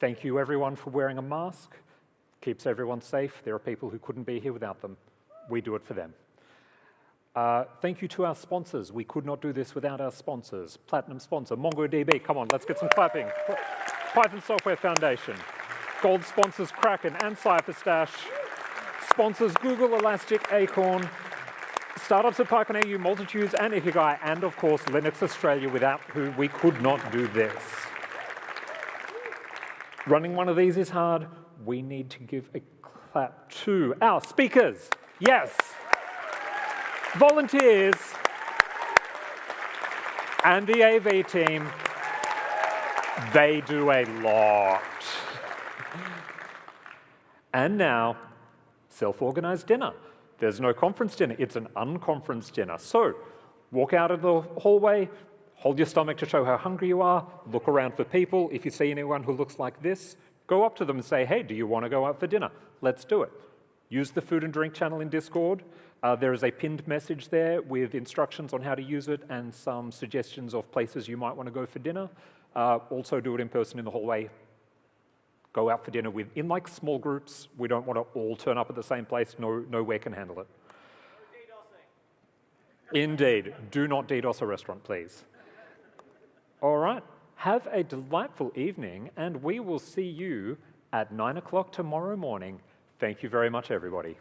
Thank you, everyone, for wearing a mask. Keeps everyone safe. There are people who couldn't be here without them. We do it for them. Thank you to our sponsors. We could not do this without our sponsors. Platinum sponsor, MongoDB. Come on, let's get some clapping. Python Software Foundation. Gold sponsors, Kraken and CipherStash. Sponsors, Google, Elastic, Acorn. Startups at PyCon AU, Multitudes, and Ikigai, and of course, Linux Australia, without who we could not do this. Running one of these is hard. We need to give a clap to our speakers. Yes. Volunteers. And the AV team. They do a lot. And now, self-organized dinner. There's no conference dinner, it's an unconference dinner. So, walk out of the hallway, hold your stomach to show how hungry you are, look around for people. If you see anyone who looks like this, go up to them and say, hey, do you want to go out for dinner? Let's do it. Use the food and drink channel in Discord. There is a pinned message there with instructions on how to use it and some suggestions of places you might want to go for dinner. Also do it in person in the hallway. Go out for dinner in like small groups. We don't want to all turn up at the same place. Nowhere can handle it. No DDoSing. Indeed. Do not DDoS a restaurant, please. All right. Have a delightful evening, and we will see you at 9 o'clock tomorrow morning. Thank you very much, everybody.